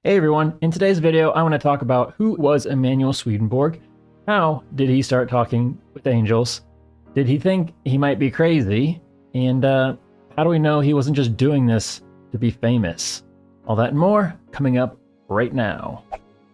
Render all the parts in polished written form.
Hey everyone, in today's video I want to talk about who was Emanuel Swedenborg, how did he start talking with angels, did he think he might be crazy, and how do we know he wasn't just doing this to be famous? All that and more coming up right now.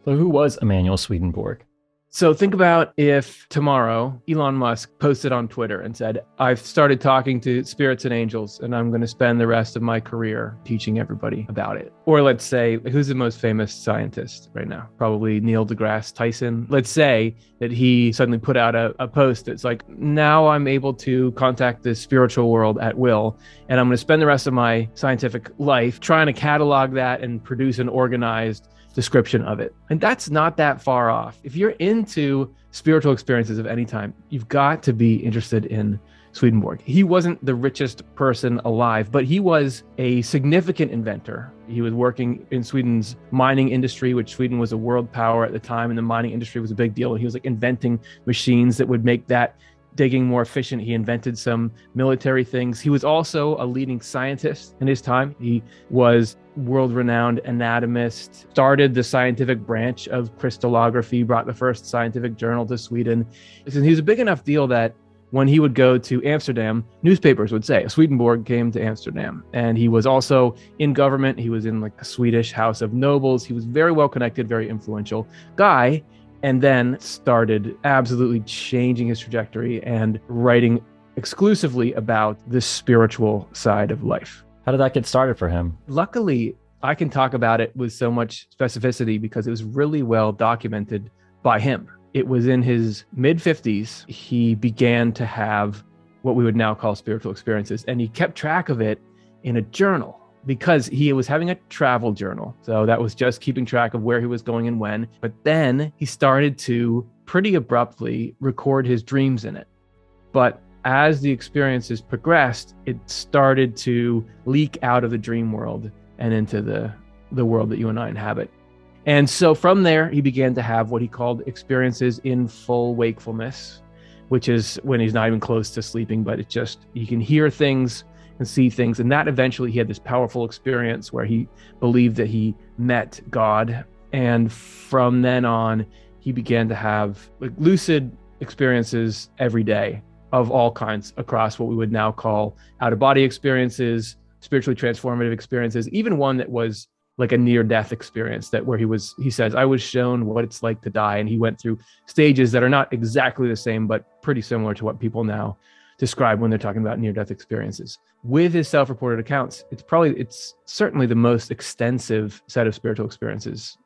So who was Emanuel Swedenborg? So think about if tomorrow Elon Musk posted on Twitter and said, I've started talking to spirits and angels and I'm going to spend the rest of my career teaching everybody about it. Or let's say, who's the most famous scientist right now? Probably Neil deGrasse Tyson. Let's say that he suddenly put out a post that's like, now I'm able to contact the spiritual world at will, and I'm going to spend the rest of my scientific life trying to catalog that and produce an organized description of it. And that's not that far off. If you're into spiritual experiences of any time, you've got to be interested in Swedenborg. He wasn't the richest person alive, but he was a significant inventor. He was working in Sweden's mining industry, which Sweden was a world power at the time, and the mining industry was a big deal. And he was like inventing machines that would make that digging more efficient. He invented some military things. He was also a leading scientist in his time. He was world-renowned anatomist, started the scientific branch of crystallography, brought the first scientific journal to Sweden. He was a big enough deal that when he would go to Amsterdam, newspapers would say, Swedenborg came to Amsterdam. And he was also in government. He was in like a Swedish House of Nobles. He was very well connected, very influential guy, and then started absolutely changing his trajectory and writing exclusively about the spiritual side of life. How did that get started for him? Luckily, I can talk about it with so much specificity because it was really well documented by him. It was in his mid-50s, he began to have what we would now call spiritual experiences, and he kept track of it in a journal, because he was having a travel journal. So that was just keeping track of where he was going and when. But then he started to pretty abruptly record his dreams in it. But as the experiences progressed, it started to leak out of the dream world and into the world that you and I inhabit. And so from there, he began to have what he called experiences in full wakefulness, which is when he's not even close to sleeping, but it just, he can hear things and see things. And that eventually he had this powerful experience where he believed that he met God. And from then on, he began to have like lucid experiences every day of all kinds across what we would now call out-of-body experiences, spiritually transformative experiences, even one that was like a near-death experience that where he says, I was shown what it's like to die. And he went through stages that are not exactly the same, but pretty similar to what people now describe when they're talking about near-death experiences. With his self-reported accounts, it's certainly the most extensive set of spiritual experiences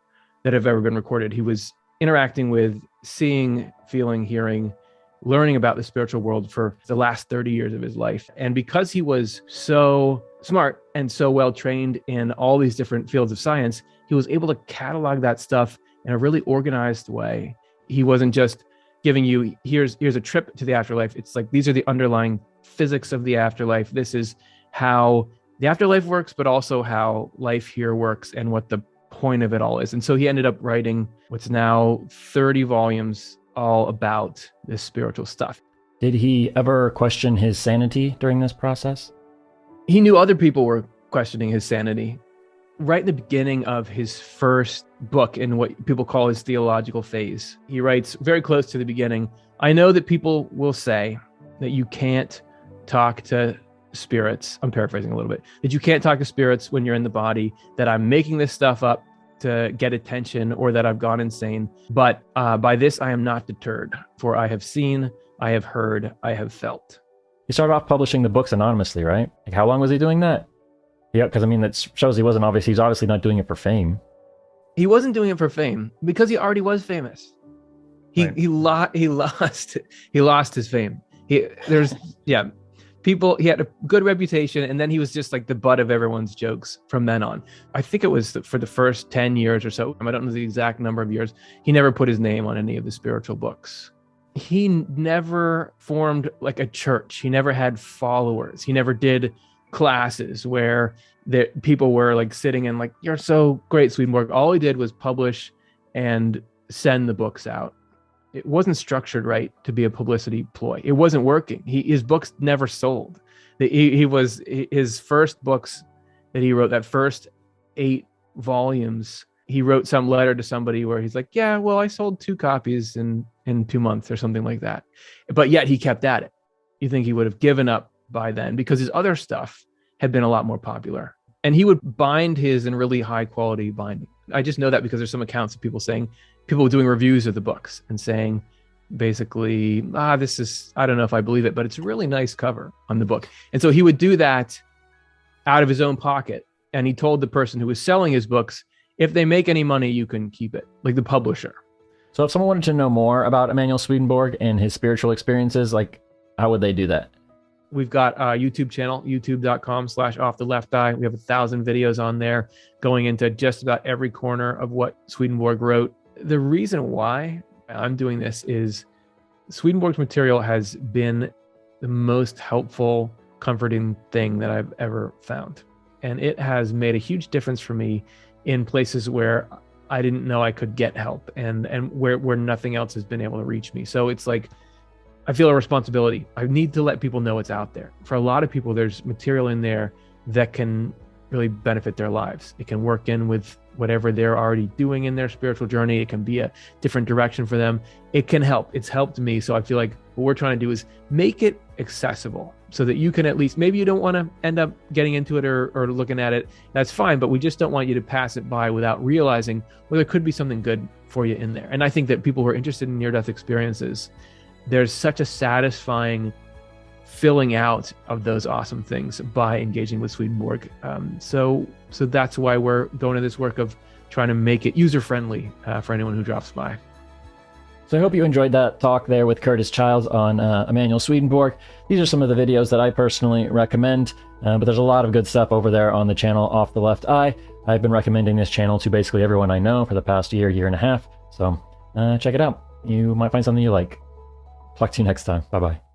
that have ever been recorded. He was interacting with, seeing, feeling, hearing, learning about the spiritual world for the last 30 years of his life. And because he was so smart and so well trained in all these different fields of science, he was able to catalog that stuff in a really organized way. He wasn't just giving you, here's a trip to the afterlife. It's like, these are the underlying physics of the afterlife. This is how the afterlife works, but also how life here works and what the point of it all is. And so he ended up writing what's now 30 volumes all about this spiritual stuff. Did he ever question his sanity during this process? He knew other people were questioning his sanity. Right in the beginning of his first book, in what people call his theological phase, he writes very close to the beginning, I know that people will say that you can't talk to spirits. I'm paraphrasing a little bit, that you can't talk to spirits when you're in the body, that I'm making this stuff up to get attention, or that I've gone insane. But by this, I am not deterred, for I have seen, I have heard, I have felt. He started off publishing the books anonymously, right? Like, how long was he doing that? Yeah, because I mean, that shows he's obviously not doing it for fame. He wasn't doing it for fame because he already was famous. He lost his fame. He had a good reputation, and then he was just like the butt of everyone's jokes from then on. I think it was for the first 10 years or so, I don't know the exact number of years, he never put his name on any of the spiritual books. He never formed like a church. He never had followers. He never did classes where people were like sitting in like, you're so great, Swedenborg. All he did was publish and send the books out. It wasn't structured right to be a publicity ploy. It wasn't working. His books never sold. His first books that he wrote, that first 8 volumes, he wrote some letter to somebody where he's like, yeah, well, I sold 2 copies in 2 months or something like that. But yet he kept at it. You think he would have given up by then because his other stuff had been a lot more popular. And he would bind his in really high quality binding. I just know that because there's some accounts of people doing reviews of the books and saying, basically, this is, I don't know if I believe it, but it's a really nice cover on the book. And so he would do that out of his own pocket. And he told the person who was selling his books, if they make any money, you can keep it, like the publisher. So if someone wanted to know more about Emanuel Swedenborg and his spiritual experiences, like, how would they do that? We've got a YouTube channel, youtube.com/offtheLeftEye. We have 1,000 videos on there going into just about every corner of what Swedenborg wrote. The reason why I'm doing this is Swedenborg's material has been the most helpful, comforting thing that I've ever found. And it has made a huge difference for me in places where I didn't know I could get help and where nothing else has been able to reach me. So it's like, I feel a responsibility. I need to let people know it's out there. For a lot of people, there's material in there that can really benefit their lives. It can work in with whatever they're already doing in their spiritual journey. It can be a different direction for them. It can help. It's helped me. So I feel like what we're trying to do is make it accessible so that you can at least, maybe you don't want to end up getting into it or looking at it. That's fine. But we just don't want you to pass it by without realizing, well, there could be something good for you in there. And I think that people who are interested in near-death experiences, there's such a satisfying filling out of those awesome things by engaging with Swedenborg. So that's why we're going to this work of trying to make it user-friendly for anyone who drops by. So I hope you enjoyed that talk there with Curtis Childs on Emanuel Swedenborg. These are some of the videos that I personally recommend, but there's a lot of good stuff over there on the channel Off the Left Eye. I've been recommending this channel to basically everyone I know for the past year and a half. So check it out. You might find something you like. Talk to you next time. Bye-bye.